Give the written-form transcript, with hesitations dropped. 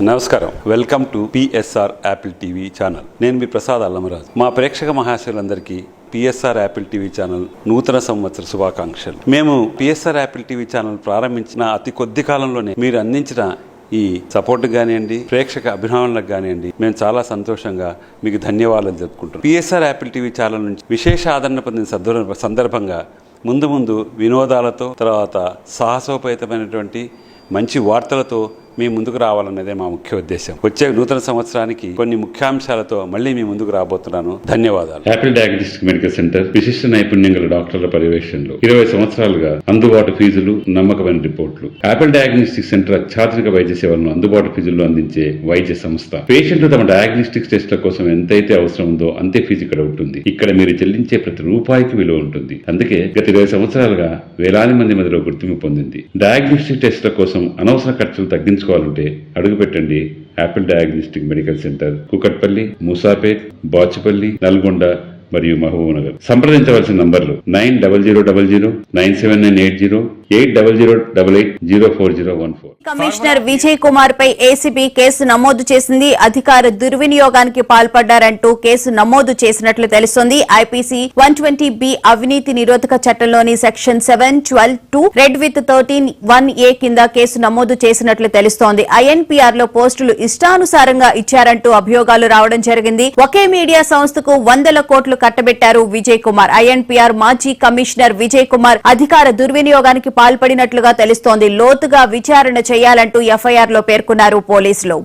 నమస్కారం, welcome to PSR Apple TV channel. నేను మీ ప్రసాద్ అల్లమరాజు. మా ప్రేక్షక మహాశయులందరికీ పిఎస్ఆర్ యాపిల్ టీవీ ఛానల్ నూతన సంవత్సర శుభాకాంక్షలు. మేము పిఎస్ఆర్ యాపిల్ టీవీ ఛానల్ ప్రారంభించిన అతి కొద్ది కాలంలోనే మీరు అందించిన ఈ సపోర్ట్ కానివ్వండి, ప్రేక్షక అభిమానులకు కానివ్వండి, మేము చాలా సంతోషంగా మీకు ధన్యవాదాలు చెప్పుకుంటున్నాం. పిఎస్ఆర్ యాపిల్ టీవీ ఛానల్ నుంచి విశేష ఆదరణ పొందిన సందర్భంగా ముందు వినోదాలతో, తర్వాత సాహసోపేతమైనటువంటి మంచి వార్తలతో మీ ముందుకు రావాలన్నదే మా ముఖ్య ఉద్దేశం. వచ్చే నూతన సంవత్సరానికి కొన్ని ముఖ్యాంశాలతో మళ్ళీ మీ ముందుకు రాబోతున్నాను. ధన్యవాదాలు. యాపిల్ డయాగ్నోస్టిక్ మెడికల్ సెంటర్ విశిష్ట నైపుణ్యం గల డాక్టర్ల పర్యవేక్షణలో 20 సంవత్సరాలుగా అందుబాటు ఫీజులు, నమ్మకమైన రిపోర్టులు. యాపిల్ డయాగ్నోస్టిక్ సెంటర్ అత్యాధునిక వైద్య సేవలను అందుబాటు ఫీజుల్లో అందించే వైద్య సంస్థ. పేషెంట్లు తమ డయాగ్నోస్టిక్ టెస్ట్ల కోసం ఎంతైతే అవసరం ఉందో అంతే ఫీజు ఇక్కడ ఉంటుంది. ఇక్కడ మీరు చెల్లించే ప్రతి రూపాయికి విలువ ఉంటుంది. అందుకే గత 20 సంవత్సరాలుగా వేలాది మంది మధ్యలో గుర్తింపు పొందింది. డయాగ్నోస్టిక్ టెస్ట్ల కోసం అనవసర ఖర్చులు తగ్గించుకోవాలంటే అడుగు పెట్టండి Apple diagnostic medical centre, Kukatpally, Moosapet, Bachupally, Nalgonda మరియు మహబూబ్నగర్. సంప్రదించవలసిన నంబర్లు 9000 97980 8008804014. కమిషనర్ విజయ్ కుమార్ పై ఏసీబీ కేసు నమోదు చేసింది. అధికార దుర్వినియోగానికి పాల్పడ్డారంటూ కేసు నమోదు చేసినట్లు తెలుస్తోంది. ఐపీసీ 120B అవినీతి నిరోధక చట్టంలోని సెక్షన్ 7(12)(2) రెడ్ విత్ 13(1)A కింద కేసు నమోదు చేసినట్లు తెలుస్తోంది. ఐఎన్పీఆర్ లో పోస్టులు ఇష్టానుసారంగా ఇచ్చారంటూ అభియోగాలు రావడం జరిగింది. ఒకే మీడియా సంస్థకు 100 కోట్లు కట్టబెట్టారు విజయ్ కుమార్. ఐఎన్పీఆర్ మాజీ కమిషనర్ విజయ్ కుమార్ అధికార దుర్వినియోగానికి పాల్పడినట్లుగా తెలుస్తోంది. లోతుగా విచారణ చేయాలంటూ ఎఫ్ఐఆర్ లో పేర్కొన్నారు పోలీసులు.